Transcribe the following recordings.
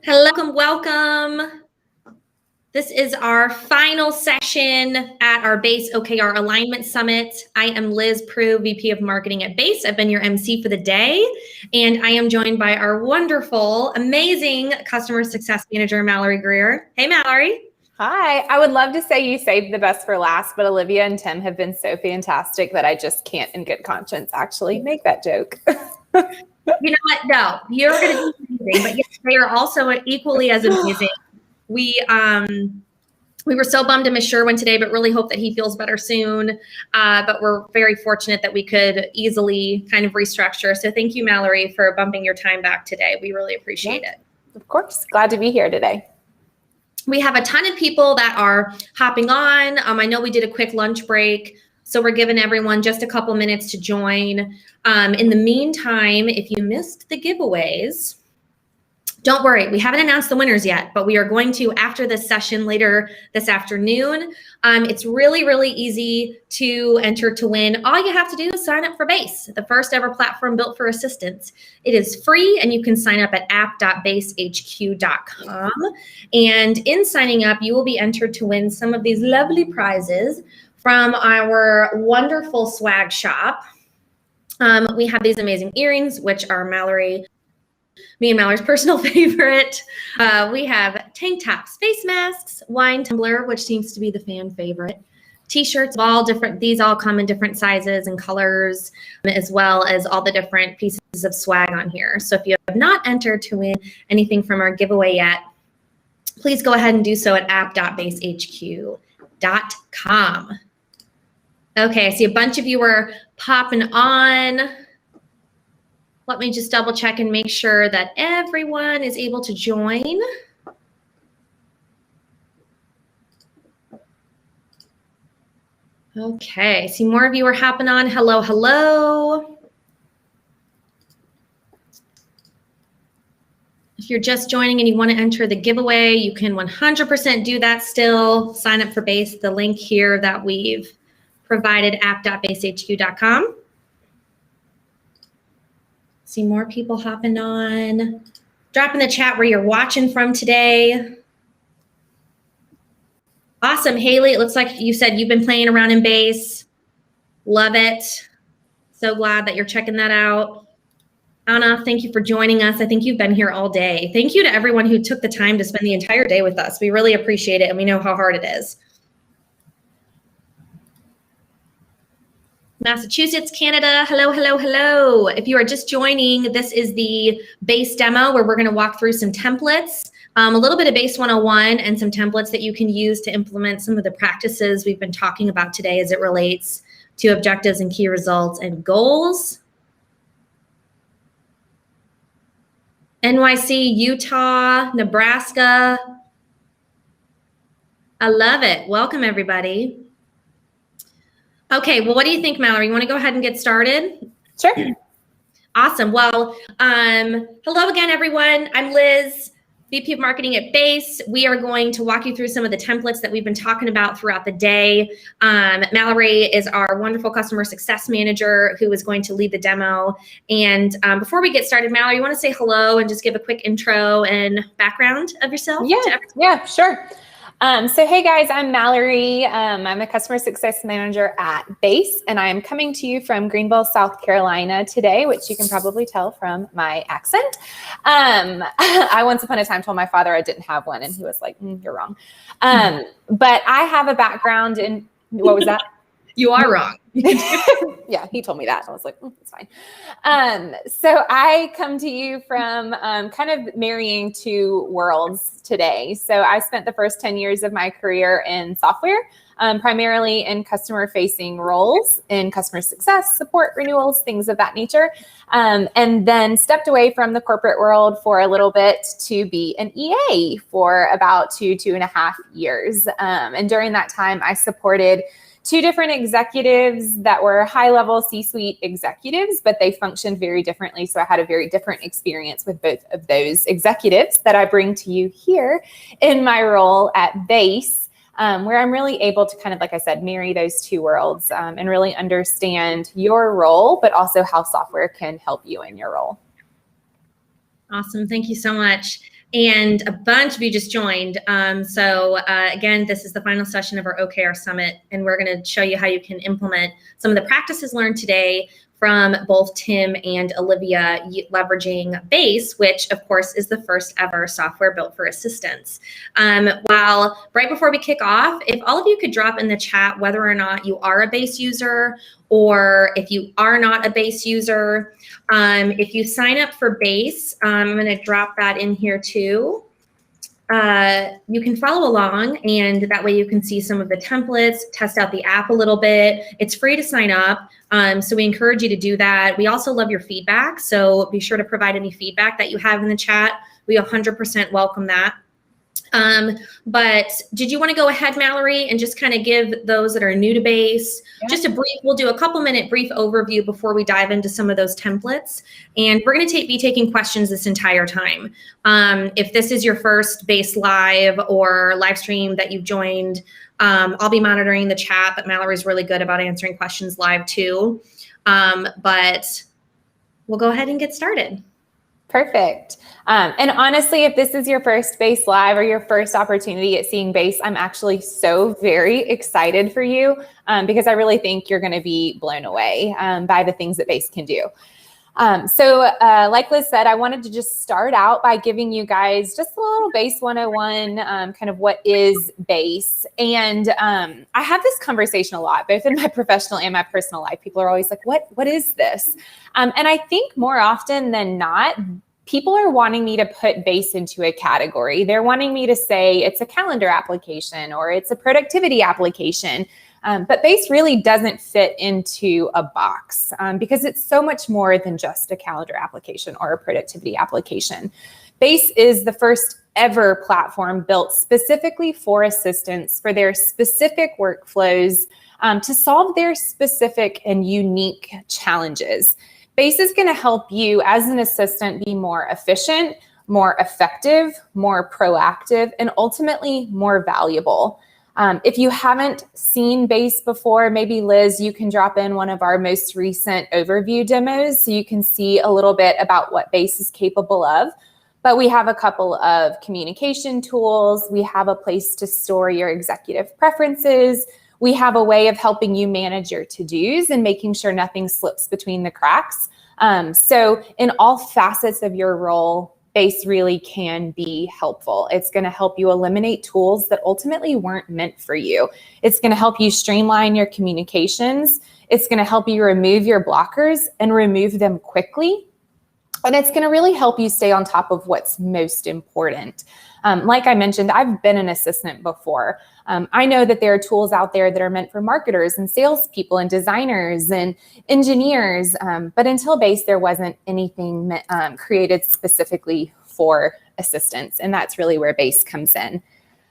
Hello, welcome. This is our final session at our BASE OKR Alignment Summit. I am Liz Prue, VP of Marketing at BASE. I've been your MC for the day, and I am joined by our wonderful, amazing Customer Success Manager, Mallory Greer. Hey, Mallory. Hi. I would love to say you saved the best for last, but Olivia and Tim have been so fantastic that I just can't in good conscience actually make that joke. You know what? No, you're going to do amazing, but yes, they are also equally as amazing. We were so bummed to miss Sherwin today, but really hope that he feels better soon. But we're very fortunate that we could easily kind of restructure. So thank you, Mallory, for bumping your time back today. We really appreciate it. Of course. Glad to be here today. We have a ton of people that are hopping on. I know we did a quick lunch break, so we're giving everyone just a couple minutes to join. In the meantime, if you missed the giveaways, don't worry, we haven't announced the winners yet, but we are going to after this session later this afternoon. It's really, really easy to enter to win. All you have to do is sign up for BASE, the first ever platform built for assistants. It is free, and you can sign up at app.basehq.com. And in signing up, you will be entered to win some of these lovely prizes from our wonderful swag shop. We have these amazing earrings, which are me and Mallory's personal favorite. We have tank tops, face masks, wine tumbler, which seems to be the fan favorite. T-shirts of all different, these all come in different sizes and colors, as well as all the different pieces of swag on here. So if you have not entered to win anything from our giveaway yet, please go ahead and do so at app.basehq.com. Okay, I see a bunch of you are popping on. Let me just double check and make sure that everyone is able to join. Okay, I see more of you are hopping on. Hello, hello. If you're just joining and you want to enter the giveaway, you can 100% do that still. Sign up for BASE, the link here that we've provided, app.basehq.com. See more people hopping on. Drop in the chat where you're watching from today. Awesome, Haley. It looks like you said you've been playing around in BASE. Love it. So glad that you're checking that out. Anna, thank you for joining us. I think you've been here all day. Thank you to everyone who took the time to spend the entire day with us. We really appreciate it, and we know how hard it is. Massachusetts, Canada, hello, hello, hello. If you are just joining, this is the BASE demo where we're going to walk through some templates, a little bit of BASE 101 and some templates that you can use to implement some of the practices we've been talking about today as it relates to objectives and key results and goals. NYC, Utah, Nebraska. I love it. Welcome, everybody. Okay, well, what do you think, Mallory? You want to go ahead and get started? Sure. Awesome. Well, hello again, everyone. I'm Liz, VP of Marketing at BASE. We are going to walk you through some of the templates that we've been talking about throughout the day. Mallory is our wonderful customer success manager who is going to lead the demo. And before we get started, Mallory, you want to say hello and just give a quick intro and background of yourself? Yeah, sure. So hey guys, I'm Mallory. I'm a customer success manager at BASE, and I'm coming to you from Greenville, South Carolina today, which you can probably tell from my accent. I once upon a time told my father I didn't have one, and he was like, you're wrong. But I have a background in, what was that? You are wrong. Yeah, he told me that. I was like, it's fine. So I come to you from kind of marrying two worlds today. So I spent the first 10 years of my career in software, primarily in customer-facing roles, in customer success, support, renewals, things of that nature, and then stepped away from the corporate world for a little bit to be an EA for about 2.5 years. And during that time, I supported two different executives that were high-level C-suite executives, but they functioned very differently. So I had a very different experience with both of those executives that I bring to you here in my role at BASE, where I'm really able to kind of, like I said, marry those two worlds and really understand your role, but also how software can help you in your role. Awesome. Thank you so much. And a bunch of you just joined. Again, this is the final session of our OKR Summit, and we're going to show you how you can implement some of the practices learned today from both Tim and Olivia, leveraging Base, which of course is the first ever software built for assistants. Right before we kick off, if all of you could drop in the chat whether or not you are a Base user, or if you are not a Base user. If you sign up for Base, I'm going to drop that in here too. You can follow along, and that way you can see some of the templates, test out the app a little bit. It's free to sign up, so we encourage you to do that. We also love your feedback, so be sure to provide any feedback that you have in the chat. We 100% welcome that. But did you want to go ahead, Mallory, and just kind of give those that are new to Base, just a brief, we'll do a couple minute brief overview before we dive into some of those templates. And we're going to be taking questions this entire time. If this is your first Base Live or live stream that you've joined, I'll be monitoring the chat, but Mallory's really good about answering questions live too. But we'll go ahead and get started. Perfect. And honestly, if this is your first Base Live or your first opportunity at seeing Base, I'm actually so very excited for you because I really think you're going to be blown away by the things that Base can do. Like Liz said, I wanted to just start out by giving you guys just a little Base 101, kind of what is Base. And I have this conversation a lot, both in my professional and my personal life. People are always like, what is this? And I think more often than not, people are wanting me to put Base into a category. They're wanting me to say it's a calendar application or it's a productivity application. But Base really doesn't fit into a box because it's so much more than just a calendar application or a productivity application. Base is the first ever platform built specifically for assistants for their specific workflows to solve their specific and unique challenges. Base is going to help you as an assistant be more efficient, more effective, more proactive, and ultimately more valuable. If you haven't seen Base before, maybe Liz, you can drop in one of our most recent overview demos so you can see a little bit about what Base is capable of. But we have a couple of communication tools. We have a place to store your executive preferences. We have a way of helping you manage your to-dos and making sure nothing slips between the cracks. So in all facets of your role, Base really can be helpful. It's going to help you eliminate tools that ultimately weren't meant for you. It's going to help you streamline your communications. It's going to help you remove your blockers and remove them quickly. And it's going to really help you stay on top of what's most important. Like I mentioned, I've been an assistant before. I know that there are tools out there that are meant for marketers and salespeople and designers and engineers. But until Base, there wasn't anything created specifically for assistants. And that's really where Base comes in.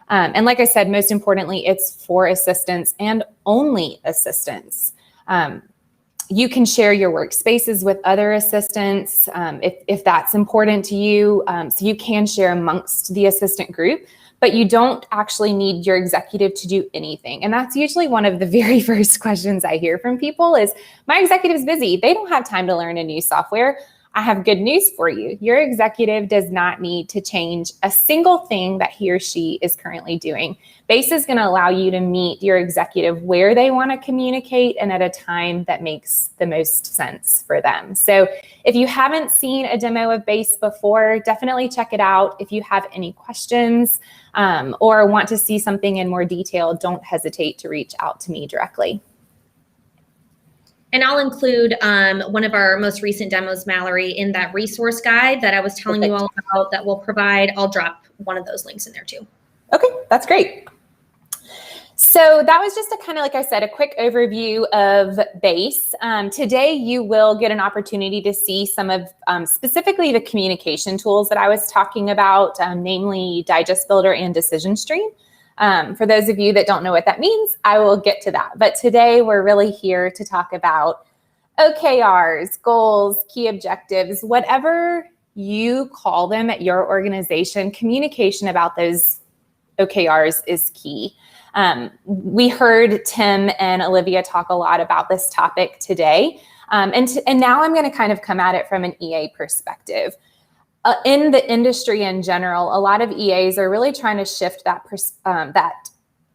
And like I said, most importantly, it's for assistants and only assistants. You can share your workspaces with other assistants if that's important to you. So you can share amongst the assistant group, but you don't actually need your executive to do anything. And that's usually one of the very first questions I hear from people is, my executive's busy. They don't have time to learn a new software. I have good news for you. Your executive does not need to change a single thing that he or she is currently doing. Base is going to allow you to meet your executive where they want to communicate and at a time that makes the most sense for them. So if you haven't seen a demo of Base before, definitely check it out. If you have any questions or want to see something in more detail, don't hesitate to reach out to me directly. And I'll include one of our most recent demos, Mallory, in that resource guide that I was telling you all about that we'll provide. I'll drop one of those links in there too. Okay, that's great. So that was just a kind of, like I said, a quick overview of Base. Today, you will get an opportunity to see some of specifically the communication tools that I was talking about, namely Digest Builder and Decision Stream. For those of you that don't know what that means, I will get to that. But today we're really here to talk about OKRs, goals, key objectives, whatever you call them at your organization. Communication about those OKRs is key. We heard Tim and Olivia talk a lot about this topic today. And now I'm going to kind of come at it from an EA perspective. in the industry in general, a lot of EAs are really trying to shift that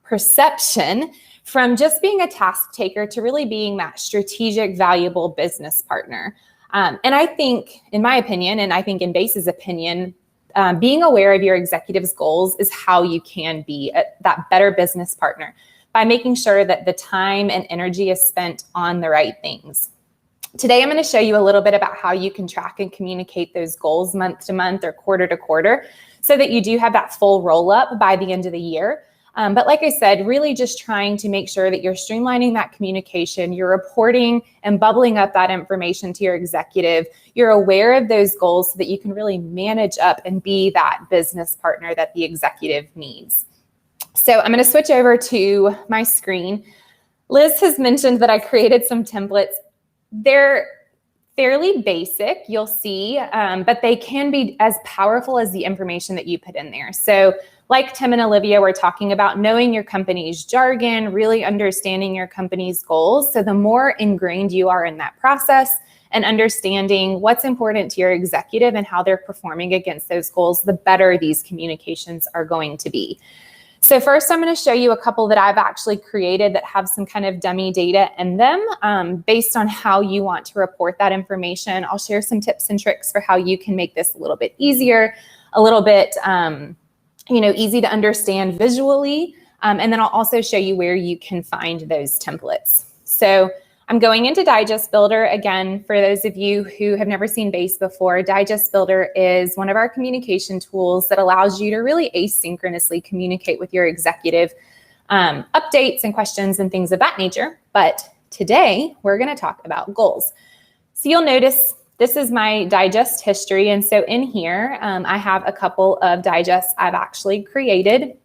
perception from just being a task taker to really being that strategic, valuable business partner. And I think, in my opinion, and I think in Base's opinion, being aware of your executive's goals is how you can be that better business partner, by making sure that the time and energy is spent on the right things. Today, I'm going to show you a little bit about how you can track and communicate those goals month to month or quarter to quarter, so that you do have that full roll up by the end of the year. But like I said, really just trying to make sure that you're streamlining that communication, you're reporting and bubbling up that information to your executive, you're aware of those goals so that you can really manage up and be that business partner that the executive needs. So I'm going to switch over to my screen. Liz has mentioned that I created some templates. They're fairly basic, you'll see, but they can be as powerful as the information that you put in there. So like Tim and Olivia were talking about, knowing your company's jargon, really understanding your company's goals. So the more ingrained you are in that process and understanding what's important to your executive and how they're performing against those goals, the better these communications are going to be. So first, I'm going to show you a couple that I've actually created that have some kind of dummy data in them based on how you want to report that information. I'll share some tips and tricks for how you can make this a little bit easier, a little bit easy to understand visually. And then I'll also show you where you can find those templates. So I'm going into Digest Builder. Again, for those of you who have never seen Base before, Digest Builder is one of our communication tools that allows you to really asynchronously communicate with your executive, updates and questions and things of that nature. But today we're going to talk about goals. So you'll notice this is my digest history. And so in here, I have a couple of digests I've actually created.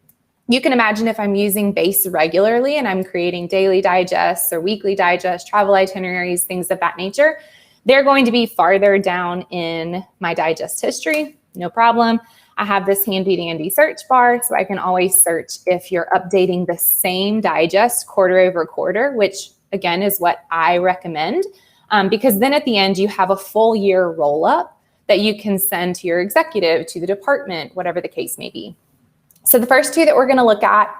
You can imagine if I'm using Base regularly and I'm creating daily digests or weekly digests, travel itineraries, things of that nature, they're going to be farther down in my digest history. No problem. I have this handy dandy search bar, so I can always search if you're updating the same digest quarter over quarter, which again is what I recommend, because then at the end you have a full year roll up that you can send to your executive, to the department, whatever the case may be. So the first two that we're going to look at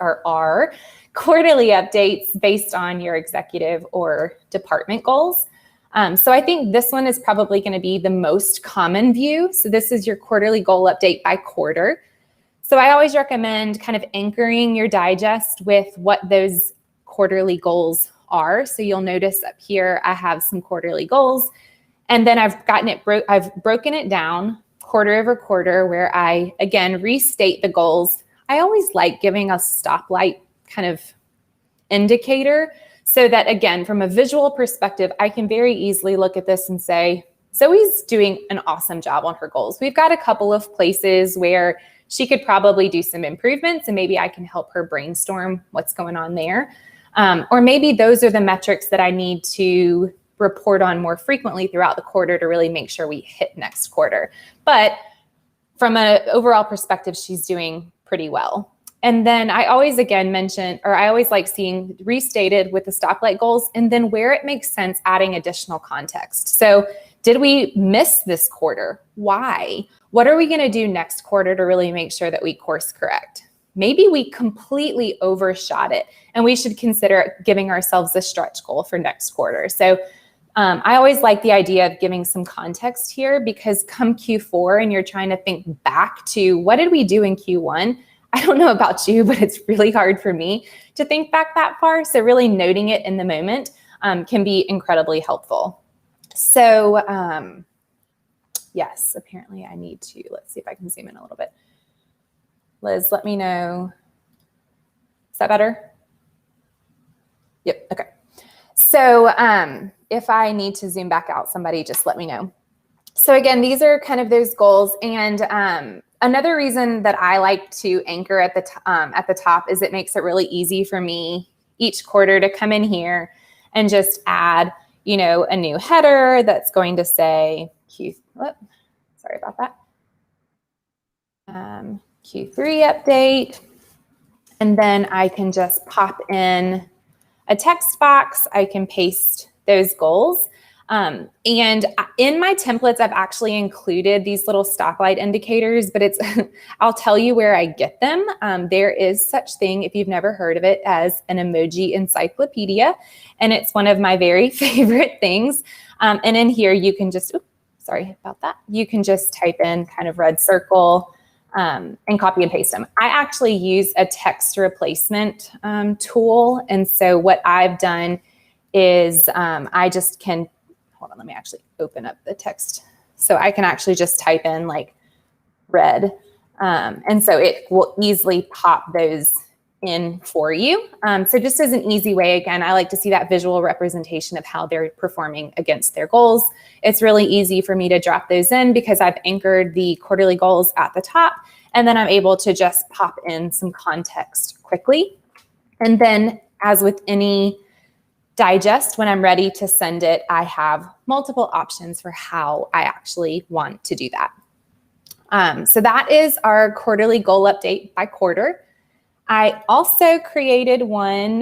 are quarterly updates based on your executive or department goals. So I think this one is probably going to be the most common view. So this is your quarterly goal update by quarter. So I always recommend kind of anchoring your digest with what those quarterly goals are. So you'll notice up here, I have some quarterly goals, and then I've broken it down quarter over quarter, where I, again, restate the goals. I always like giving a stoplight kind of indicator so that, again, from a visual perspective, I can very easily look at this and say, Zoe's doing an awesome job on her goals. We've got a couple of places where she could probably do some improvements, and maybe I can help her brainstorm what's going on there. Or maybe those are the metrics that I need to report on more frequently throughout the quarter to really make sure we hit next quarter. But from an overall perspective, she's doing pretty well. And then I always, again, I always like seeing restated with the stoplight goals, and then where it makes sense, adding additional context. So did we miss this quarter? Why? What are we going to do next quarter to really make sure that we course correct? Maybe we completely overshot it, and we should consider giving ourselves a stretch goal for next quarter. So I always like the idea of giving some context here, because come Q4 and you're trying to think back to what did we do in Q1? I don't know about you, but it's really hard for me to think back that far. So really noting it in the moment can be incredibly helpful. So yes, apparently I need to, let's see if I can zoom in a little bit. Liz, let me know. Is that better? Yep, okay. So if I need to zoom back out, somebody just let me know. So again, these are kind of those goals. And another reason that I like to anchor at the top is it makes it really easy for me each quarter to come in here and just add, a new header that's going to say sorry about that. Q3 update. And then I can just pop in a text box. I can paste those goals. And in my templates, I've actually included these little stoplight indicators, but I'll tell you where I get them. There is such thing, if you've never heard of it, as an emoji encyclopedia. And it's one of my very favorite things. And in here, you can just, sorry about that. You can just type in kind of red circle and copy and paste them. I actually use a text replacement tool. And so what I've done is I just can, hold on, let me actually open up the text. So I can actually just type in like red. And so it will easily pop those in for you. So just as an easy way, again, I like to see that visual representation of how they're performing against their goals. It's really easy for me to drop those in because I've anchored the quarterly goals at the top, and then I'm able to just pop in some context quickly. And then as with any digest, when I'm ready to send it, I have multiple options for how I actually want to do that. So that is our quarterly goal update by quarter. I also created one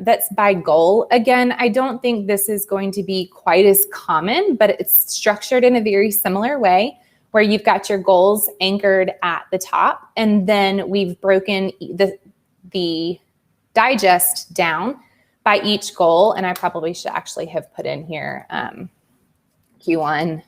that's by goal. Again, I don't think this is going to be quite as common, but it's structured in a very similar way where you've got your goals anchored at the top, and then we've broken the digest down by each goal. And I probably should actually have put in here Q1,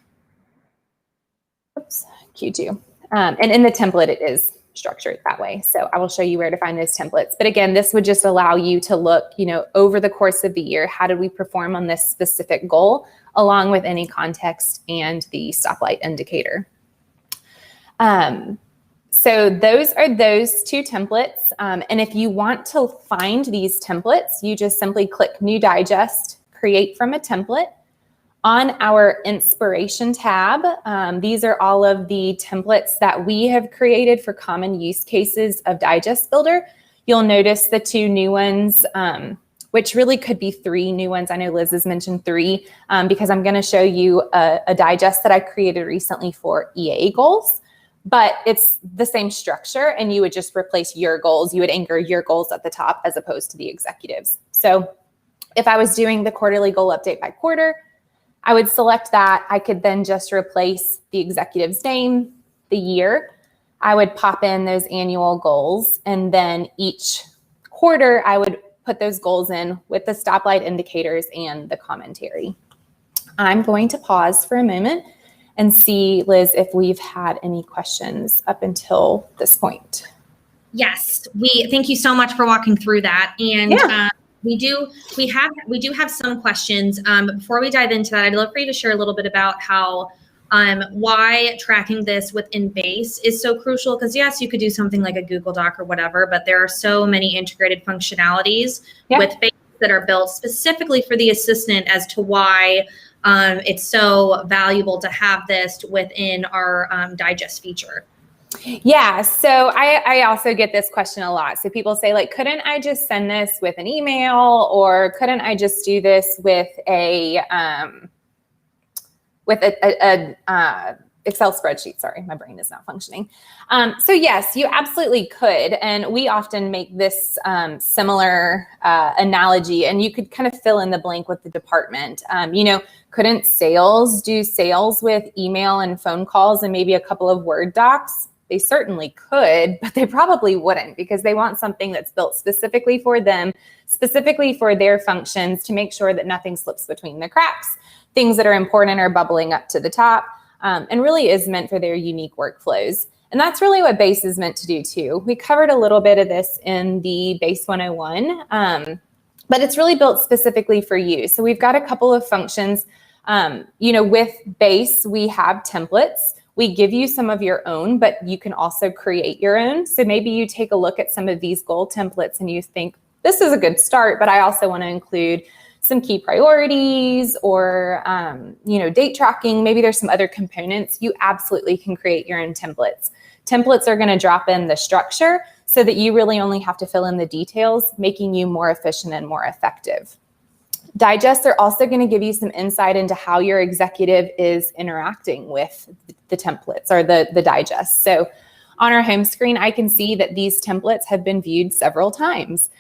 Q2. And in the template, it is structured that way. So I will show you where to find those templates. But again, this would just allow you to look, over the course of the year, how did we perform on this specific goal, along with any context and the stoplight indicator. So those are those two templates. And if you want to find these templates, you just simply click New Digest, Create from a Template. On our Inspiration tab, these are all of the templates that we have created for common use cases of Digest Builder. You'll notice the two new ones, which really could be three new ones. I know Liz has mentioned three, because I'm going to show you a digest that I created recently for EA goals. But it's the same structure, and you would just replace your goals. You would anchor your goals at the top as opposed to the executives. So if I was doing the quarterly goal update by quarter, I would select that. I could then just replace the executive's name, the year. I would pop in those annual goals, and then each quarter I would put those goals in with the stoplight indicators and the commentary. I'm going to pause for a moment and see, Liz, if we've had any questions up until this point. Yes, thank you so much for walking through that. And yeah. We do have some questions. But before we dive into that, I'd love for you to share a little bit about how why tracking this within Base is so crucial. Because yes, you could do something like a Google Doc or whatever, but there are so many integrated functionalities with Base that are built specifically for the assistant as to why it's so valuable to have this within our digest feature. Yeah, so I also get this question a lot. So people say, like, couldn't I just send this with an email, or couldn't I just do this with a Excel spreadsheet? Sorry, my brain is not functioning. So yes, you absolutely could. And we often make this similar analogy, and you could kind of fill in the blank with the department. Couldn't sales do sales with email and phone calls and maybe a couple of Word docs? They certainly could, but they probably wouldn't, because they want something that's built specifically for them, specifically for their functions, to make sure that nothing slips between the cracks. Things that are important are bubbling up to the top, and really is meant for their unique workflows. And that's really what Base is meant to do too. We covered a little bit of this in the Base 101, but it's really built specifically for you. So we've got a couple of functions. With Base, we have templates. We give you some of your own, but you can also create your own. So maybe you take a look at some of these goal templates and you think, this is a good start, but I also want to include some key priorities or, date tracking. Maybe there's some other components. You absolutely can create your own templates. Templates are going to drop in the structure so that you really only have to fill in the details, making you more efficient and more effective. Digests are also going to give you some insight into how your executive is interacting with the templates or the digest. So on our home screen, I can see that these templates have been viewed several times.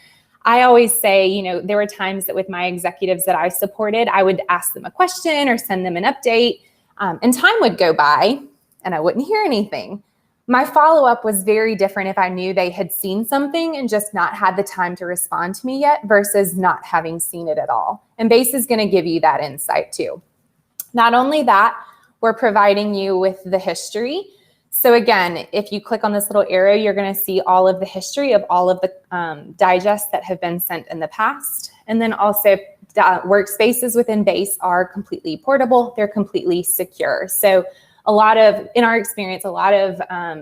I always say, you know, there were times that with my executives that I supported, I would ask them a question or send them an update, and time would go by and I wouldn't hear anything. My follow-up was very different if I knew they had seen something and just not had the time to respond to me yet versus not having seen it at all. And BASE is going to give you that insight too. Not only that, we're providing you with the history. So again, if you click on this little arrow, you're going to see all of the history of all of the digests that have been sent in the past. And then also workspaces within BASE are completely portable. They're completely secure. So in our experience, a lot of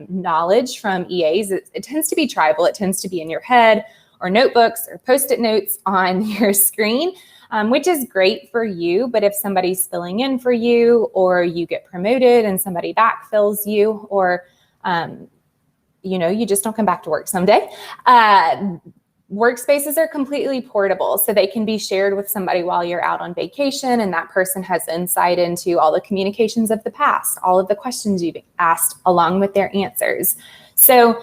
knowledge from EAs, it tends to be tribal. It tends to be in your head or notebooks or Post-it notes on your screen, which is great for you. But if somebody's filling in for you, or you get promoted and somebody backfills you, or you just don't come back to work someday, workspaces are completely portable, so they can be shared with somebody while you're out on vacation, and that person has insight into all the communications of the past, all of the questions you've asked, along with their answers. So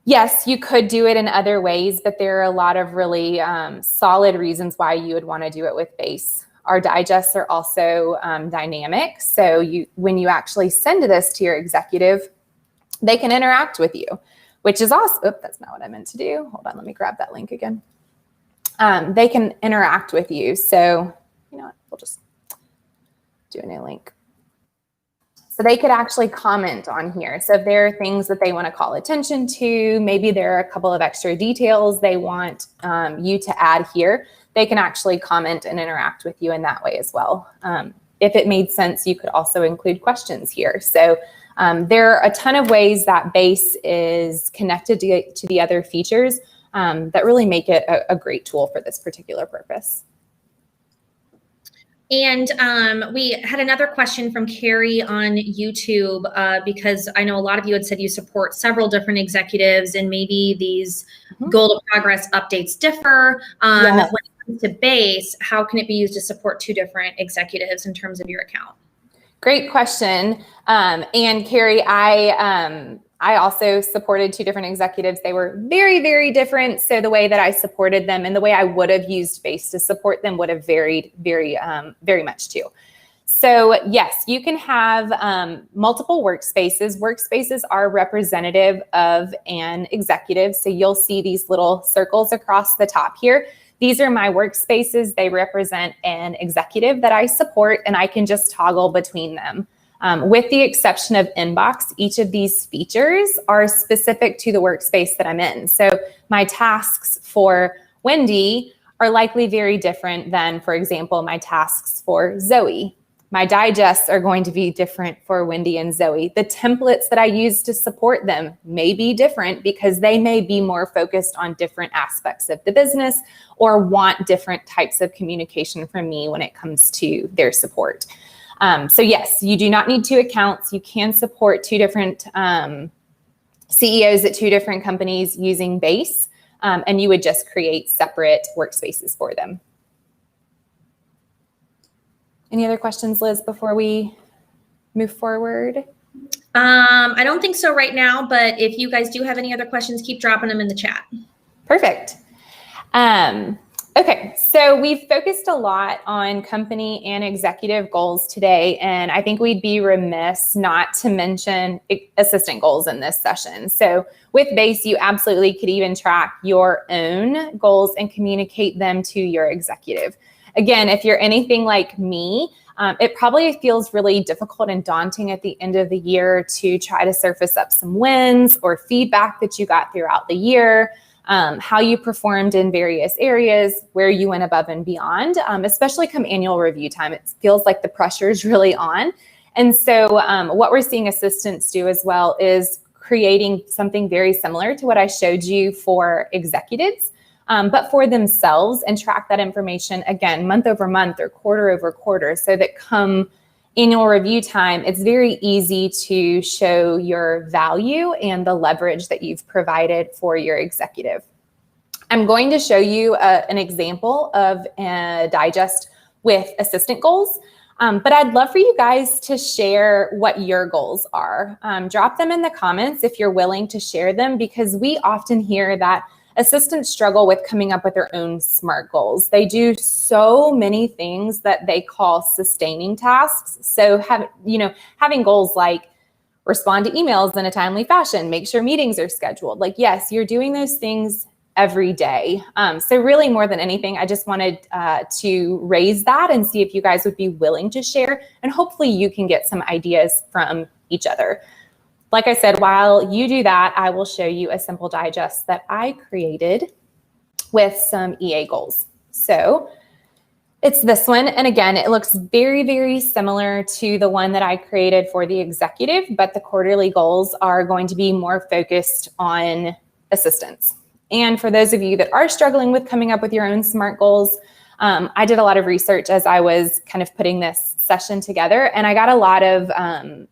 yes, you could do it in other ways, but there are a lot of really solid reasons why you would want to do it with BASE. Our digests are also dynamic, so when you actually send this to your executive, they can interact with you, which is awesome. Oop, that's not what I meant to do. Hold on, let me grab that link again. They can interact with you. So, you know what, we'll just do a new link. So they could actually comment on here. So if there are things that they want to call attention to, maybe there are a couple of extra details they want you to add here, they can actually comment and interact with you in that way as well. If it made sense, you could also include questions here. So there are a ton of ways that BASE is connected to the other features that really make it a great tool for this particular purpose. And we had another question from Carrie on YouTube, because I know a lot of you had said you support several different executives, and maybe these goal to progress updates differ. When it comes to BASE, how can it be used to support two different executives in terms of your account? Great question. And Carrie, I also supported two different executives. They were very, very different. So the way that I supported them and the way I would have used BASE to support them would have varied very much too. So yes, you can have multiple workspaces. Workspaces are representative of an executive. So you'll see these little circles across the top here. These are my workspaces. They represent an executive that I support, and I can just toggle between them. With the exception of inbox, each of these features are specific to the workspace that I'm in. So my tasks for Wendy are likely very different than, for example, my tasks for Zoe. My digests are going to be different for Wendy and Zoe. The templates that I use to support them may be different because they may be more focused on different aspects of the business or want different types of communication from me when it comes to their support. So yes, you do not need two accounts. You can support two different CEOs at two different companies using BASE, and you would just create separate workspaces for them. Any other questions, Liz, before we move forward? I don't think so right now, but if you guys do have any other questions, keep dropping them in the chat. Perfect. Okay, so we've focused a lot on company and executive goals today, and I think we'd be remiss not to mention assistant goals in this session. So with BASE, you absolutely could even track your own goals and communicate them to your executive. Again, if you're anything like me, it probably feels really difficult and daunting at the end of the year to try to surface up some wins or feedback that you got throughout the year, how you performed in various areas, where you went above and beyond, especially come annual review time. It feels like the pressure is really on. And so what we're seeing assistants do as well is creating something very similar to what I showed you for executives, but for themselves, and track that information again, month over month or quarter over quarter, so that come annual review time, it's very easy to show your value and the leverage that you've provided for your executive. I'm going to show you an example of a digest with assistant goals, but I'd love for you guys to share what your goals are. Drop them in the comments if you're willing to share them, because we often hear that assistants struggle with coming up with their own SMART goals. They do so many things that they call sustaining tasks. So having goals like respond to emails in a timely fashion, make sure meetings are scheduled. Like, yes, you're doing those things every day. So really, more than anything, I just wanted to raise that and see if you guys would be willing to share, and hopefully you can get some ideas from each other. Like I said, while you do that, I will show you a simple digest that I created with some EA goals. So it's this one. And again, it looks very, very similar to the one that I created for the executive, but the quarterly goals are going to be more focused on assistants. And for those of you that are struggling with coming up with your own SMART goals, I did a lot of research as I was kind of putting this session together, and I got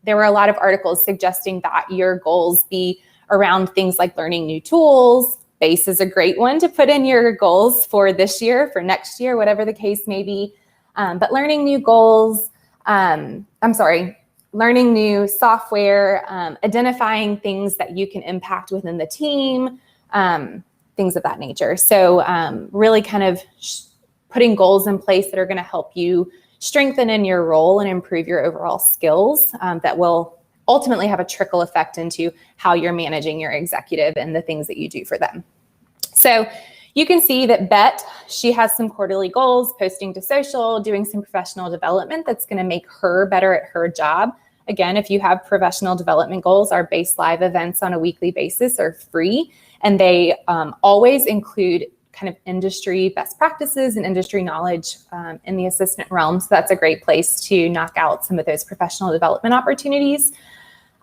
there were a lot of articles suggesting that your goals be around things like learning new tools. BASE is a great one to put in your goals for this year, for next year, whatever the case may be. But learning new goals, learning new software, identifying things that you can impact within the team, things of that nature. So really kind of putting goals in place that are going to help you strengthen in your role and improve your overall skills that will ultimately have a trickle effect into how you're managing your executive and the things that you do for them. So you can see that Bet, she has some quarterly goals, posting to social, doing some professional development that's going to make her better at her job. Again, if you have professional development goals, our BASE Live events on a weekly basis are free, and they always include kind of industry best practices and industry knowledge in the assistant realm. So that's a great place to knock out some of those professional development opportunities.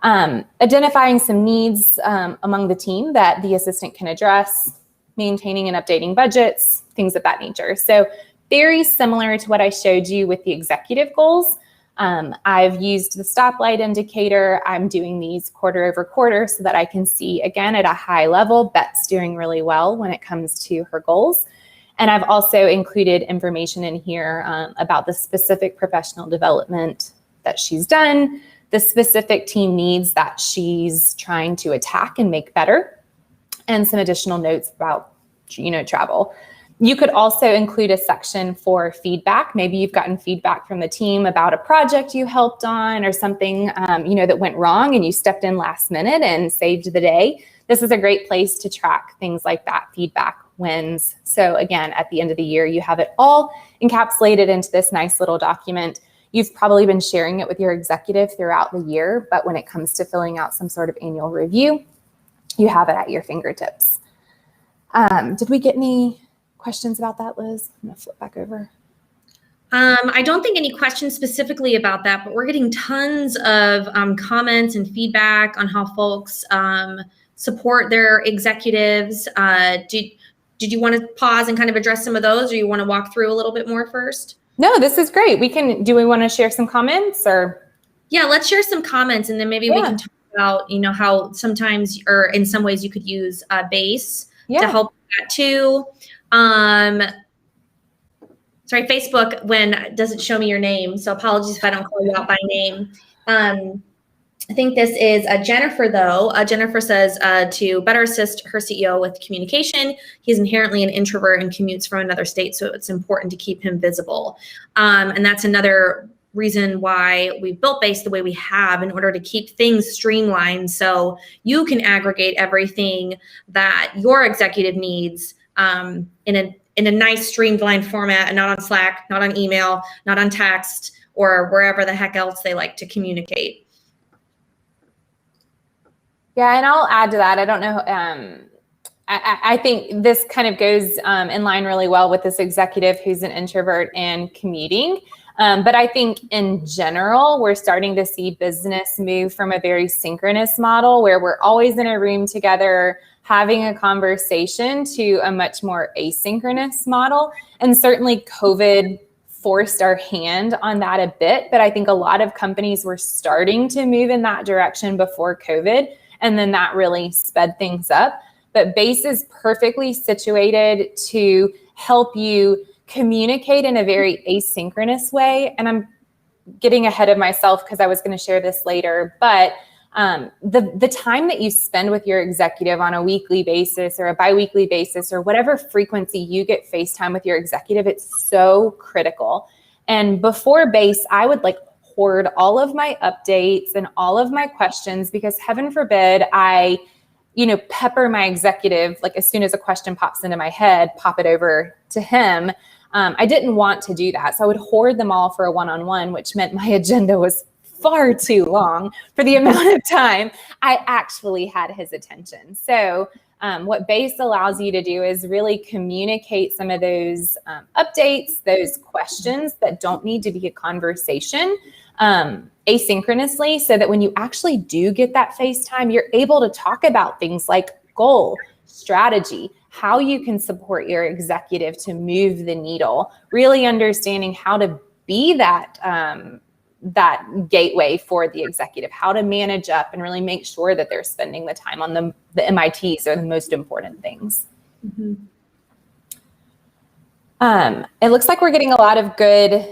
Identifying some needs among the team that the assistant can address, maintaining and updating budgets, things of that nature. So very similar to what I showed you with the executive goals. I've used the stoplight indicator. I'm doing these quarter over quarter so that I can see, again, at a high level, Bet's doing really well when it comes to her goals. And I've also included information in here about the specific professional development that she's done, the specific team needs that she's trying to attack and make better, and some additional notes about, travel. You could also include a section for feedback. Maybe you've gotten feedback from the team about a project you helped on or something, that went wrong and you stepped in last minute and saved the day. This is a great place to track things like that, feedback wins. So again, at the end of the year, you have it all encapsulated into this nice little document. You've probably been sharing it with your executive throughout the year, but when it comes to filling out some sort of annual review, you have it at your fingertips. Did we get any questions about that, Liz? I'm gonna flip back over. I don't think any questions specifically about that, but we're getting tons of comments and feedback on how folks support their executives. Did you want to pause and kind of address some of those, or you want to walk through a little bit more first? No, this is great. Do we want to share some comments or? Yeah, let's share some comments, and then maybe we can talk about, how sometimes or in some ways you could use BASE to help that too. Sorry, Facebook doesn't show me your name, so apologies if I don't call you out by name. I think this is Jennifer, though. Jennifer says to better assist her CEO with communication, he's inherently an introvert and commutes from another state, so it's important to keep him visible. And that's another reason why we built BASE the way we have, in order to keep things streamlined so you can aggregate everything that your executive needs in a nice streamlined format, and not on Slack, not on email, not on text, or wherever the heck else they like to communicate. Yeah, and I'll add to that. I don't know. I think this kind of goes in line really well with this executive who's an introvert and commuting. But I think in general, we're starting to see business move from a very synchronous model where we're always in a room together having a conversation to a much more asynchronous model. And certainly COVID forced our hand on that a bit, but I think a lot of companies were starting to move in that direction before COVID, and then that really sped things up. But BASE is perfectly situated to help you communicate in a very asynchronous way. And I'm getting ahead of myself because I was going to share this later, but The time that you spend with your executive on a weekly basis or a biweekly basis or whatever frequency you get FaceTime with your executive, it's so critical. And before base, I would like hoard all of my updates and all of my questions, because heaven forbid I, pepper my executive, like as soon as a question pops into my head, pop it over to him. I didn't want to do that. So I would hoard them all for a one-on-one, which meant my agenda was far too long for the amount of time I actually had his attention. So what BASE allows you to do is really communicate some of those updates, those questions that don't need to be a conversation asynchronously, so that when you actually do get that FaceTime, you're able to talk about things like goal, strategy, how you can support your executive to move the needle, really understanding how to be that gateway for the executive, how to manage up and really make sure that they're spending the time on the MITs are the most important things. Mm-hmm. It looks like we're getting a lot of good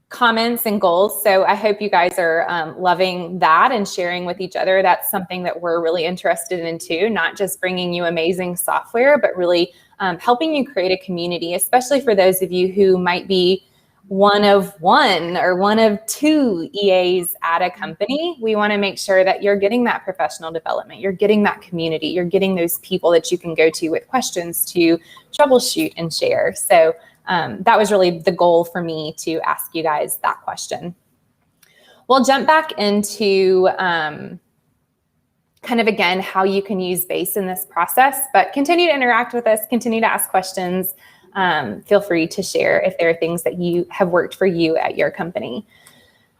comments and goals. So I hope you guys are loving that and sharing with each other. That's something that we're really interested in too, not just bringing you amazing software, but really helping you create a community, especially for those of you who might be one of one or one of two EAs at a company. We want to make sure that you're getting that professional development, you're getting that community, you're getting those people that you can go to with questions to troubleshoot and share. So that was really the goal for me to ask you guys that question. We'll jump back into kind of, again, how you can use BASE in this process, but continue to interact with us, continue to ask questions. Feel free to share if there are things that you have worked for you at your company.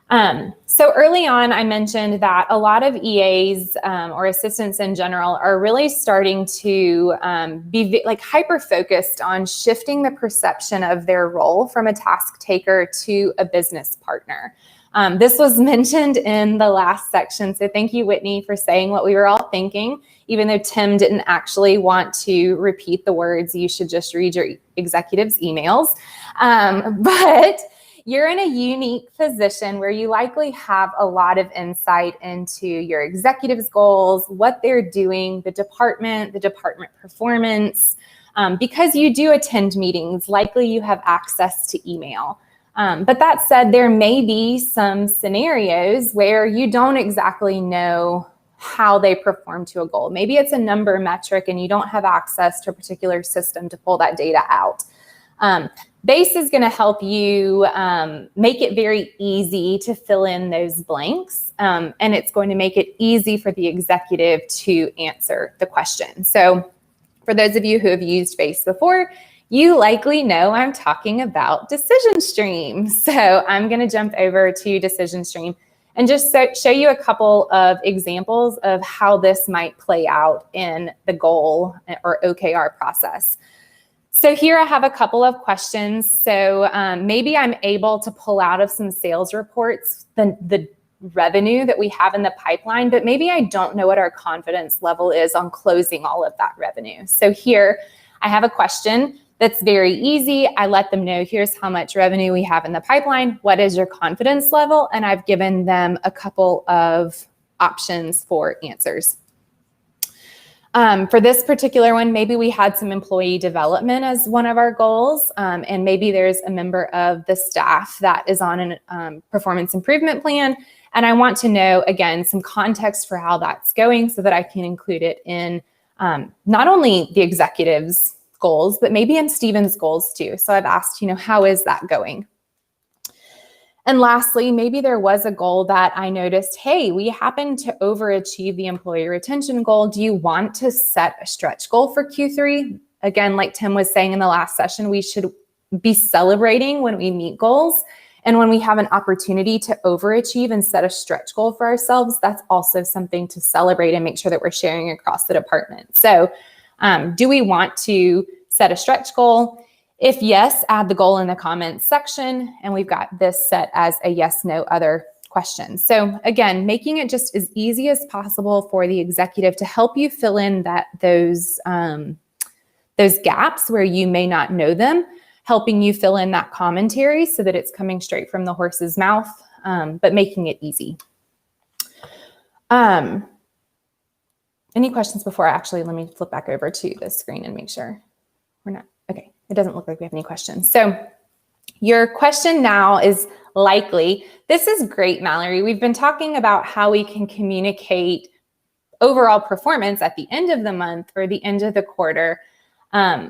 So early on, I mentioned that a lot of EAs or assistants in general are really starting to be like hyper-focused on shifting the perception of their role from a task taker to a business partner. This was mentioned in the last section, so thank you, Whitney, for saying what we were all thinking. Even though Tim didn't actually want to repeat the words, you should just read your executive's emails. But you're in a unique position where you likely have a lot of insight into your executive's goals, what they're doing, the department performance. Because you do attend meetings, likely you have access to email. But that said, there may be some scenarios where you don't exactly know how they perform to a goal. Maybe it's a number metric and you don't have access to a particular system to pull that data out. BASE is going to help you make it very easy to fill in those blanks, and it's going to make it easy for the executive to answer the question. So for those of you who have used BASE before, you likely know I'm talking about Decision Stream. So I'm going to jump over to Decision Stream and just show you a couple of examples of how this might play out in the goal or OKR process. So here I have a couple of questions. So maybe I'm able to pull out of some sales reports the revenue that we have in the pipeline, but maybe I don't know what our confidence level is on closing all of that revenue. So here I have a question that's very easy. I let them know, here's how much revenue we have in the pipeline. What is your confidence level? And I've given them a couple of options for answers. For this particular one, maybe we had some employee development as one of our goals, and maybe there's a member of the staff that is on a performance improvement plan, and I want to know, again, some context for how that's going so that I can include it in not only the executive's goals, but maybe in Stephen's goals too. So I've asked, how is that going? And lastly, maybe there was a goal that I noticed, hey, we happen to overachieve the employee retention goal. Do you want to set a stretch goal for Q3? Again, like Tim was saying in the last session, we should be celebrating when we meet goals. And when we have an opportunity to overachieve and set a stretch goal for ourselves, that's also something to celebrate and make sure that we're sharing across the department. So do we want to set a stretch goal? If yes, add the goal in the comments section, and we've got this set as a yes, no, other question. So again, making it just as easy as possible for the executive to help you fill in those gaps where you may not know them, helping you fill in that commentary so that it's coming straight from the horse's mouth, but making it easy. Any questions before let me flip back over to the screen and make sure we're not, okay. It doesn't look like we have any questions. So your question now is likely, this is great, Mallory. We've been talking about how we can communicate overall performance at the end of the month or the end of the quarter,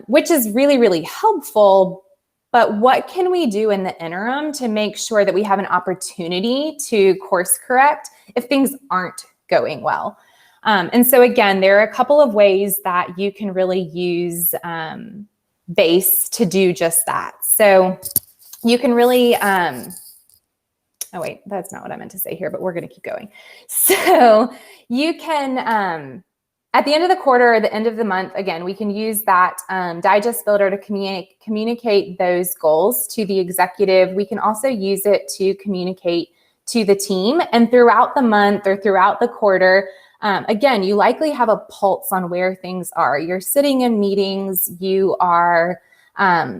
which is really, really helpful. But what can we do in the interim to make sure that we have an opportunity to course correct if things aren't going well? And so again, there are a couple of ways that you can really use BASE to do just that. So you can really, oh wait, that's not what I meant to say here, but we're going to keep going. So you can, at the end of the quarter or the end of the month, again, we can use that digest builder to communicate those goals to the executive. We can also use it to communicate to the team. And throughout the month or throughout the quarter, again, you likely have a pulse on where things are. You're sitting in meetings, you are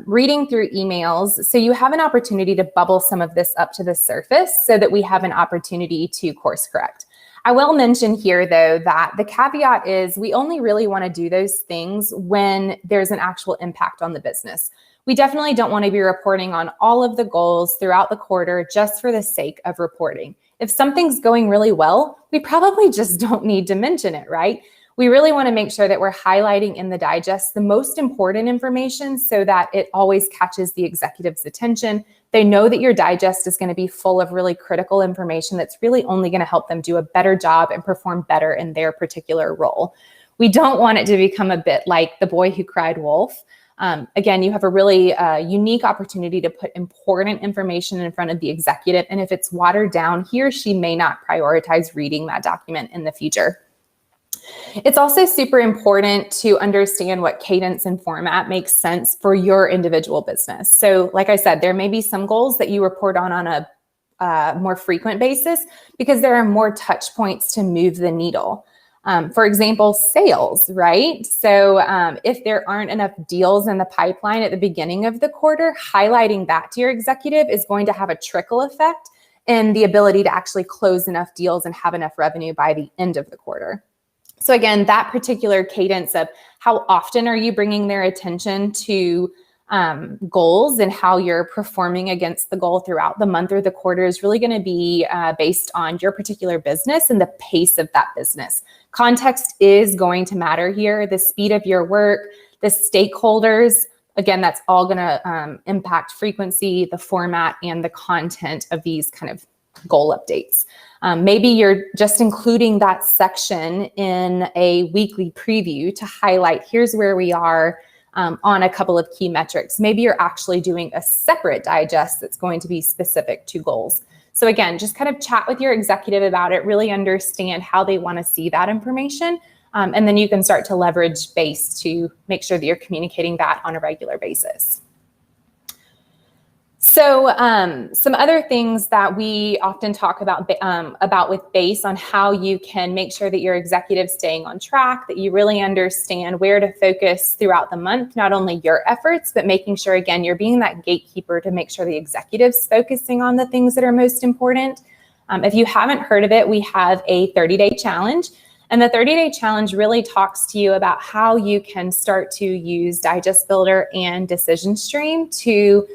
reading through emails. So you have an opportunity to bubble some of this up to the surface so that we have an opportunity to course correct. I will mention here, though, that the caveat is we only really want to do those things when there's an actual impact on the business. We definitely don't want to be reporting on all of the goals throughout the quarter just for the sake of reporting. If something's going really well, we probably just don't need to mention it, right? We really want to make sure that we're highlighting in the digest the most important information so that it always catches the executive's attention. They know that your digest is going to be full of really critical information that's really only going to help them do a better job and perform better in their particular role. We don't want it to become a bit like the boy who cried wolf. Again, you have a really unique opportunity to put important information in front of the executive. And if it's watered down, he or she may not prioritize reading that document in the future. It's also super important to understand what cadence and format makes sense for your individual business. So like I said, there may be some goals that you report on a more frequent basis because there are more touch points to move the needle. For example, sales, right? So if there aren't enough deals in the pipeline at the beginning of the quarter, highlighting that to your executive is going to have a trickle effect in the ability to actually close enough deals and have enough revenue by the end of the quarter. So again, that particular cadence of how often are you bringing their attention to goals and how you're performing against the goal throughout the month or the quarter is really going to be based on your particular business and the pace of that business. Context is going to matter here. The speed of your work, the stakeholders, again, that's all going to impact frequency, the format, and the content of these kind of goal updates. Maybe you're just including that section in a weekly preview to highlight, here's where we are on a couple of key metrics. Maybe you're actually doing a separate digest that's going to be specific to goals. So again, just kind of chat with your executive about it, really understand how they want to see that information. And then you can start to leverage BASE to make sure that you're communicating that on a regular basis. So some other things that we often talk about with BASE on how you can make sure that your executive's staying on track, that you really understand where to focus throughout the month, not only your efforts, but making sure, again, you're being that gatekeeper to make sure the executive's focusing on the things that are most important. If you haven't heard of it, we have a 30-day challenge. And the 30-day challenge really talks to you about how you can start to use Digest Builder and Decision Stream to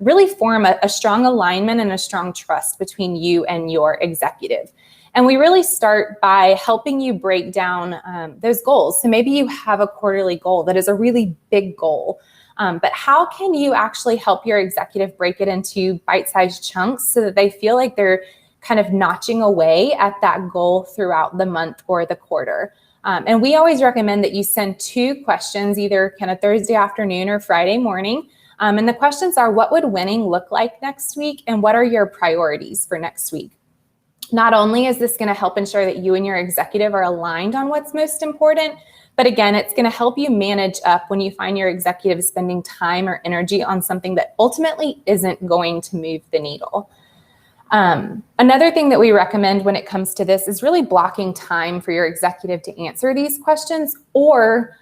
really form a strong alignment and a strong trust between you and your executive. And we really start by helping you break down those goals. So maybe you have a quarterly goal that is a really big goal, but how can you actually help your executive break it into bite-sized chunks so that they feel like they're kind of notching away at that goal throughout the month or the quarter? And we always recommend that you send 2 questions, either kind of Thursday afternoon or Friday morning. And the questions are, what would winning look like next week? And what are your priorities for next week? Not only is this going to help ensure that you and your executive are aligned on what's most important, but again, it's going to help you manage up when you find your executive spending time or energy on something that ultimately isn't going to move the needle. Another thing that we recommend when it comes to this is really blocking time for your executive to answer these questions, or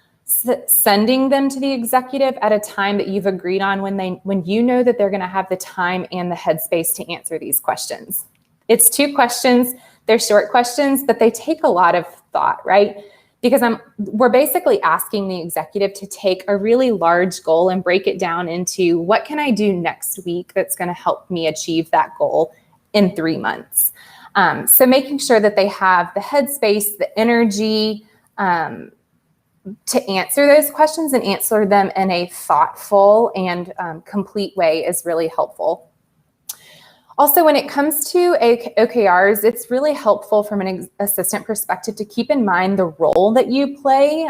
sending them to the executive at a time that you've agreed on when you know that they're going to have the time and the headspace to answer these questions. It's 2 questions They're short questions, but they take a lot of thought, right? Because we're basically asking the executive to take a really large goal and break it down into what can I do next week that's going to help me achieve that goal in 3 months. So making sure that they have the headspace, the energy to answer those questions and answer them in a thoughtful and complete way is really helpful. Also, when it comes to OKRs, it's really helpful from an assistant perspective to keep in mind the role that you play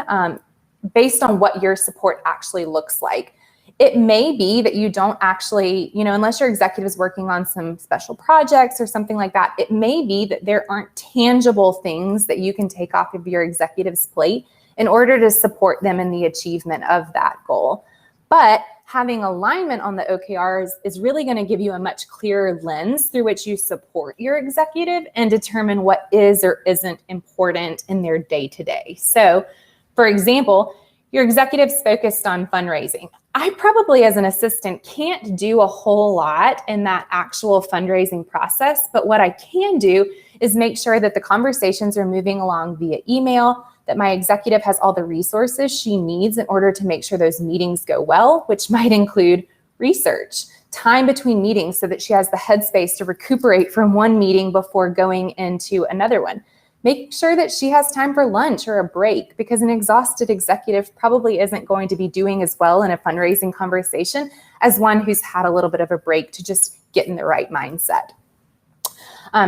based on what your support actually looks like. It may be that you don't actually, unless your executive is working on some special projects or something like that, it may be that there aren't tangible things that you can take off of your executive's plate in order to support them in the achievement of that goal. But having alignment on the OKRs is really going to give you a much clearer lens through which you support your executive and determine what is or isn't important in their day-to-day. So, for example, your executive's focused on fundraising. I probably, as an assistant, can't do a whole lot in that actual fundraising process, but what I can do is make sure that the conversations are moving along via email, that my executive has all the resources she needs in order to make sure those meetings go well, which might include research, time between meetings so that she has the headspace to recuperate from one meeting before going into another one. Make sure that she has time for lunch or a break, because an exhausted executive probably isn't going to be doing as well in a fundraising conversation as one who's had a little bit of a break to just get in the right mindset.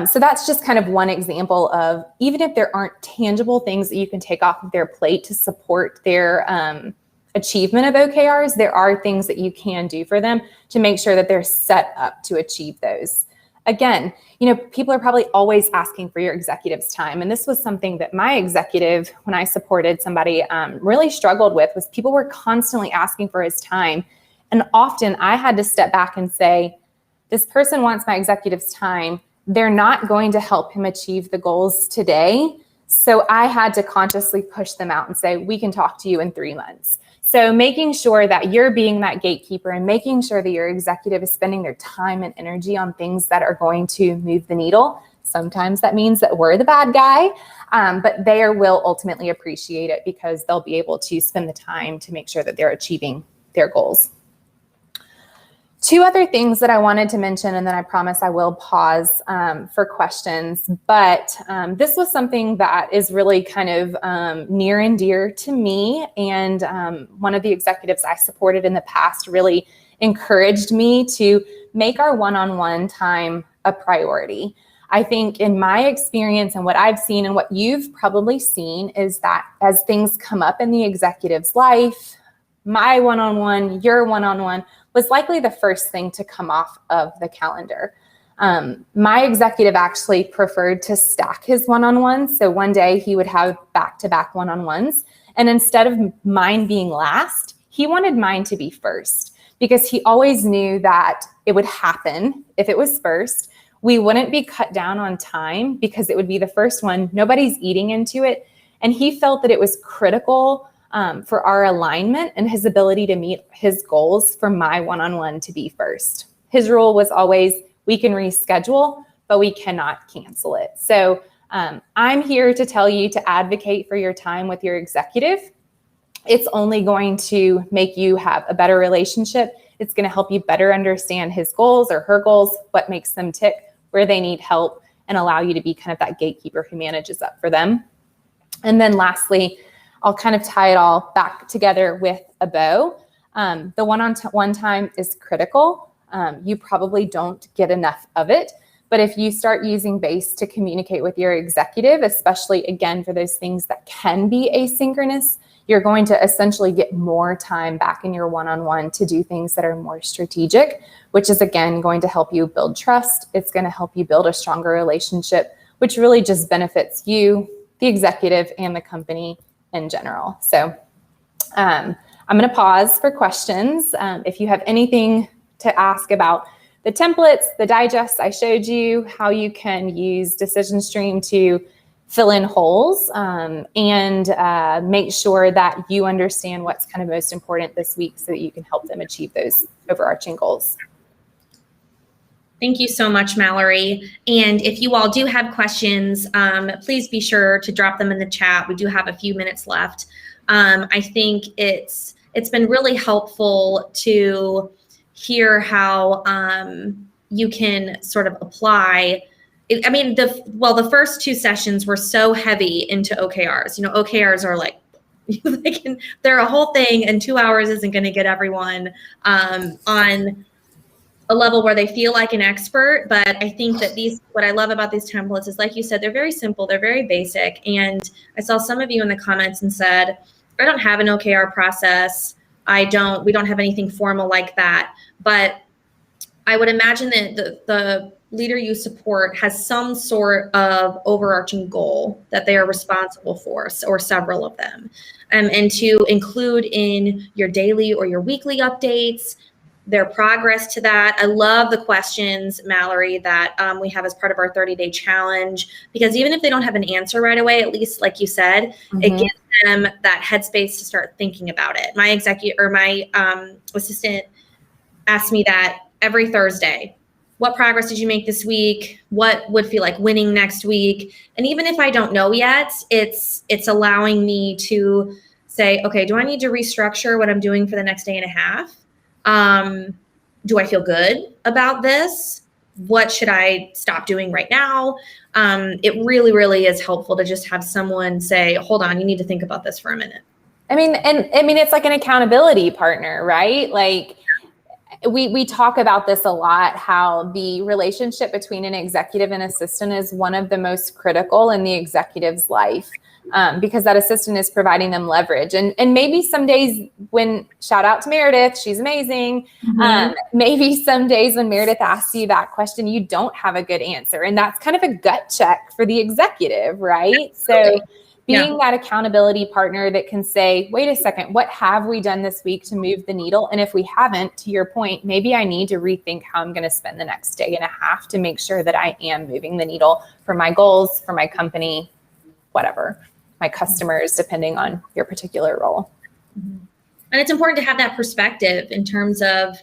So that's just kind of one example of, even if there aren't tangible things that you can take off of their plate to support their achievement of OKRs, there are things that you can do for them to make sure that they're set up to achieve those. Again, people are probably always asking for your executive's time. And this was something that my executive, when I supported somebody, really struggled with, was people were constantly asking for his time. And often I had to step back and say, this person wants my executive's time. They're not going to help him achieve the goals today. So I had to consciously push them out and say, we can talk to you in 3 months. So making sure that you're being that gatekeeper and making sure that your executive is spending their time and energy on things that are going to move the needle. Sometimes that means that we're the bad guy, but they will ultimately appreciate it because they'll be able to spend the time to make sure that they're achieving their goals. 2 other things that I wanted to mention, and then I promise I will pause for questions, but this was something that is really kind of near and dear to me, and one of the executives I supported in the past really encouraged me to make our one-on-one time a priority. I think in my experience and what I've seen and what you've probably seen is that as things come up in the executive's life, my one-on-one, your one-on-one was likely the first thing to come off of the calendar. My executive actually preferred to stack his one-on-ones. So one day he would have back-to-back one-on-ones. And instead of mine being last, he wanted mine to be first, because he always knew that it would happen if it was first. We wouldn't be cut down on time because it would be the first one. Nobody's eating into it. And he felt that it was critical for our alignment and his ability to meet his goals for my one-on-one to be first. His rule was always, we can reschedule, but we cannot cancel it. So I'm here to tell you to advocate for your time with your executive. It's only going to make you have a better relationship. It's going to help you better understand his goals or her goals, what makes them tick, where they need help, and allow you to be kind of that gatekeeper who manages up for them. And then lastly, I'll kind of tie it all back together with a bow. The one-on-one time is critical. You probably don't get enough of it. But if you start using BASE to communicate with your executive, especially, again, for those things that can be asynchronous, you're going to essentially get more time back in your one-on-one to do things that are more strategic, which is, again, going to help you build trust. It's going to help you build a stronger relationship, which really just benefits you, the executive, and the company in general. So I'm going to pause for questions. If you have anything to ask about the templates, the digests I showed you, how you can use Decision Stream to fill in holes and make sure that you understand what's kind of most important this week so that you can help them achieve those overarching goals. Thank you so much, Mallory. And if you all do have questions, please be sure to drop them in the chat. We do have a few minutes left. I think it's been really helpful to hear how you can sort of apply. I mean, the first two sessions were so heavy into OKRs. You know, OKRs are like, they're a whole thing, and 2 hours isn't going to get everyone on a level where they feel like an expert. But I think that what I love about these templates is, like you said, they're very simple, they're very basic. And I saw some of you in the comments and said, I don't have an OKR process. We don't have anything formal like that. But I would imagine that the leader you support has some sort of overarching goal that they are responsible for, or several of them. And to include in your daily or your weekly updates, their progress to that. I love the questions, Mallory, that we have as part of our 30-day challenge, because even if they don't have an answer right away, at least, like you said, it gives them that headspace to start thinking about it. My assistant asked me that every Thursday. What progress did you make this week? What would feel like winning next week? And even if I don't know yet, it's allowing me to say, okay, do I need to restructure what I'm doing for the next day and a half? Do I feel good about this? What should I stop doing right now? It really, really is helpful to just have someone say, hold on, you need to think about this for a minute. I mean, it's like an accountability partner, right? Like, we talk about this a lot, how the relationship between an executive and assistant is one of the most critical in the executive's life, because that assistant is providing them leverage. And maybe some days shout out to Meredith, she's amazing. Maybe some days when Meredith asks you that question, you don't have a good answer. And that's kind of a gut check for the executive, right? So being that accountability partner that can say, wait a second, what have we done this week to move the needle? And if we haven't, to your point, maybe I need to rethink how I'm going to spend the next day and a half to make sure that I am moving the needle for my goals, for my company, whatever, my customers, depending on your particular role. And it's important to have that perspective in terms of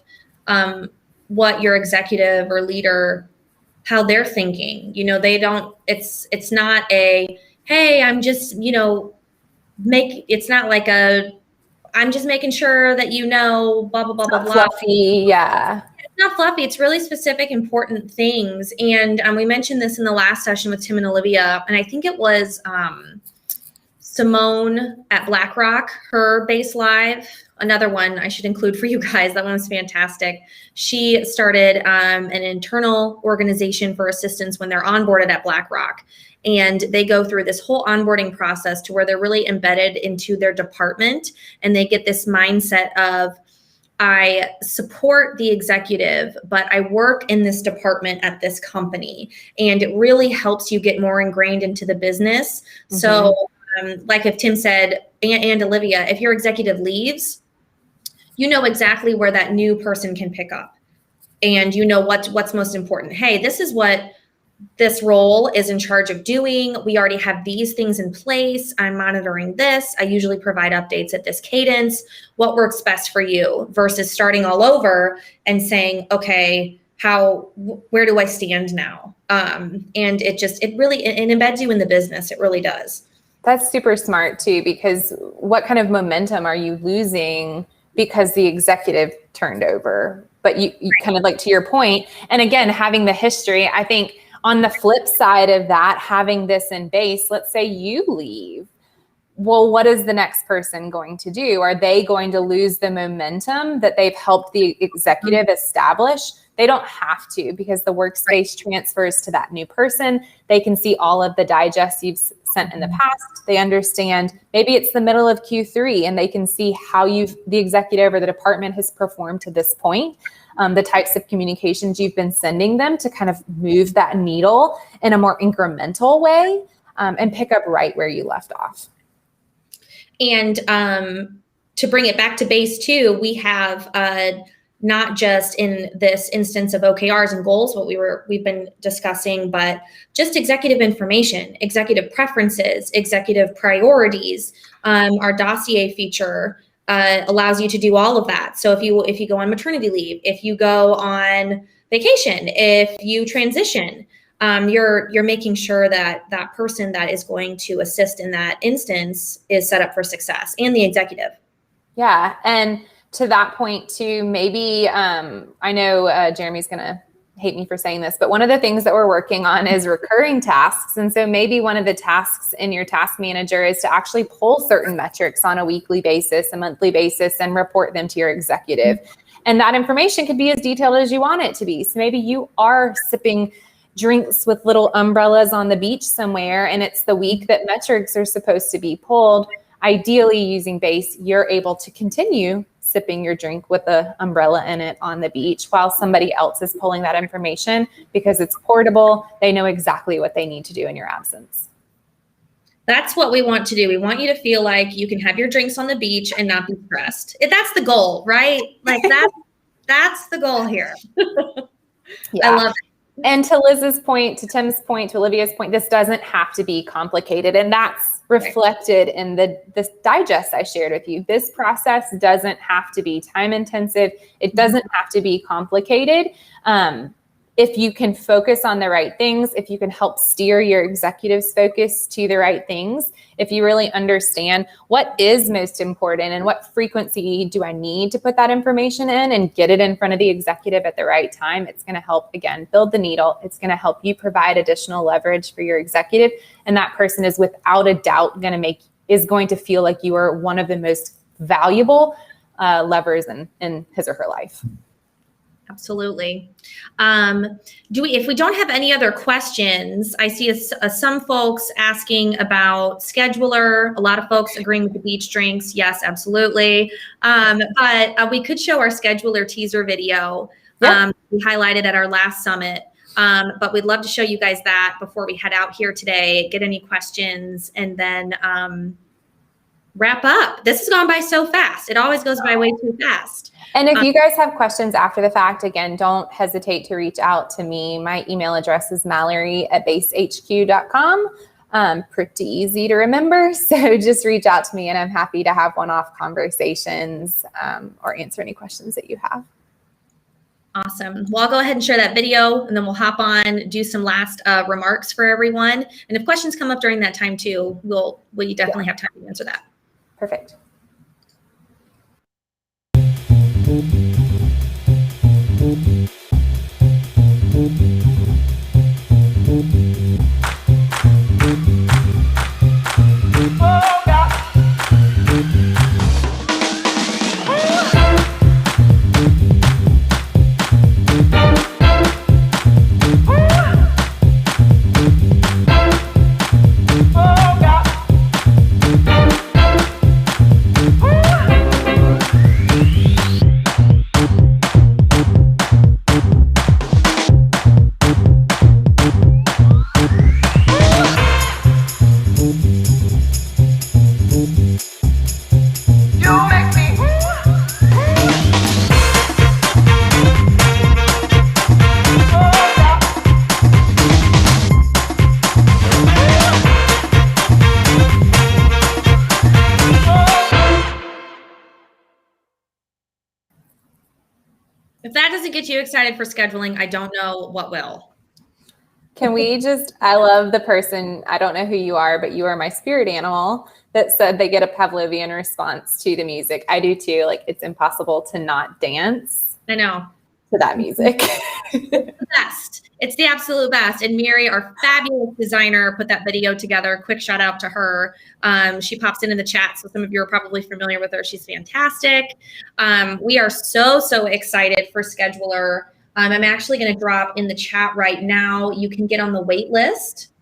what your executive or leader, how they're thinking. You know, it's not a, hey, I'm just, it's not like I'm just making sure that blah, blah, blah, blah, blah. Fluffy, yeah. It's not fluffy. It's really specific, important things. And we mentioned this in the last session with Tim and Olivia, and I think it was Simone at BlackRock, her base live. Another one I should include for you guys. That one was fantastic. She started an internal organization for assistants when they're onboarded at BlackRock. And they go through this whole onboarding process to where they're really embedded into their department. And they get this mindset of, I support the executive, but I work in this department at this company. And it really helps you get more ingrained into the business. So like if Tim said, and Olivia, if your executive leaves, you know exactly where that new person can pick up. And you know what's most important. Hey, this is what this role is in charge of doing. We already have these things in place. I'm monitoring this. I usually provide updates at this cadence. What works best for you, versus starting all over and saying, okay, where do I stand now? And it really embeds you in the business. It really does. That's super smart too, because what kind of momentum are you losing because the executive turned over? But you kind of, like, to your point, and again, having the history, I think on the flip side of that, having this in base, let's say you leave. Well, what is the next person going to do? Are they going to lose the momentum that they've helped the executive establish? They don't have to, because the workspace transfers to that new person. They can see all of the digests you've sent in the past. They understand maybe it's the middle of Q3 and they can see how the executive or the department has performed to this point. The types of communications you've been sending them to kind of move that needle in a more incremental way, and pick up right where you left off. And to bring it back to base too, we have not just in this instance of OKRs and goals, what we've been discussing, but just executive information, executive preferences, executive priorities. Our dossier feature allows you to do all of that. So if you go on maternity leave, if you go on vacation, if you transition, you're making sure that that person that is going to assist in that instance is set up for success, and the executive. Yeah. And to that point too, maybe, I know Jeremy's going to hate me for saying this, but one of the things that we're working on is recurring tasks. And so maybe one of the tasks in your task manager is to actually pull certain metrics on a weekly basis, a monthly basis, and report them to your executive. And that information could be as detailed as you want it to be. So maybe you are sipping drinks with little umbrellas on the beach somewhere, and it's the week that metrics are supposed to be pulled. Ideally, using BASE, you're able to continue sipping your drink with the umbrella in it on the beach while somebody else is pulling that information, because it's portable. They know exactly what they need to do in your absence. That's what we want to do. We want you to feel like you can have your drinks on the beach and not be stressed. That's the goal, right? Like that's the goal here. Yeah. I love it. And to Liz's point, to Tim's point, to Olivia's point, this doesn't have to be complicated. And that's reflected in this digest I shared with you. This process doesn't have to be time intensive. It doesn't have to be complicated. If you can focus on the right things, if you can help steer your executive's focus to the right things, if you really understand what is most important and what frequency do I need to put that information in and get it in front of the executive at the right time, it's going to help, again, build the needle. It's going to help you provide additional leverage for your executive. And that person is without a doubt is going to feel like you are one of the most valuable levers in his or her life. Absolutely. If we don't have any other questions, I see some folks asking about scheduler. A lot of folks agreeing with the beach drinks. Yes, absolutely. But we could show our scheduler teaser video. Yep. We highlighted at our last summit. But we'd love to show you guys that before we head out here today, get any questions, and then wrap up. This has gone by so fast. It always goes by way too fast. And if you guys have questions after the fact, again, don't hesitate to reach out to me. My email address is mallory@basehq.com. Pretty easy to remember. So just reach out to me and I'm happy to have one-off conversations or answer any questions that you have. Awesome. Well, I'll go ahead and share that video and then we'll hop on, do some last remarks for everyone. And if questions come up during that time too, we definitely have time to answer that. Perfect. If that doesn't get you excited for scheduling, I don't know what will. Can we I love the person, I don't know who you are, but you are my spirit animal, that said they get a Pavlovian response to the music. I do too. Like, it's impossible to not dance. I know. To that music. It's the best. It's the absolute best. And Mary, our fabulous designer, put that video together. Quick shout out to her. She pops into the chat, so some of you are probably familiar with her. She's fantastic. We are so excited for Scheduler. I'm actually going to drop in the chat right now. You can get on the wait list.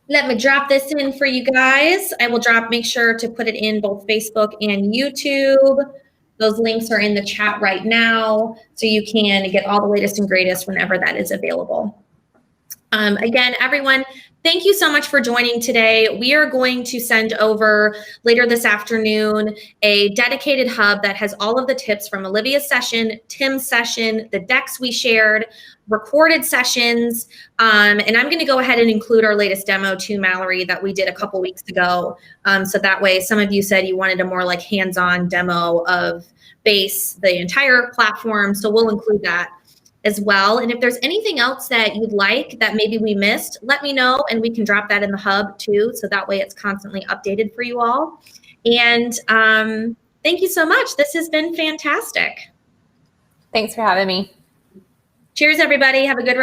Let me drop this in for you guys. I will make sure to put it in both Facebook and YouTube. Those links are in the chat right now, so you can get all the latest and greatest whenever that is available. Again, everyone, thank you so much for joining today. We are going to send over later this afternoon a dedicated hub that has all of the tips from Olivia's session, Tim's session, the decks we shared, recorded sessions, and I'm going to go ahead and include our latest demo too, Mallory, that we did a couple weeks ago. So that way, some of you said you wanted a more like hands-on demo of BASE, the entire platform. So we'll include that. as well. And if there's anything else that you'd like that maybe we missed, let me know and we can drop that in the hub too. So that way it's constantly updated for you all. And thank you so much. This has been fantastic. Thanks for having me. Cheers, everybody. Have a good rest.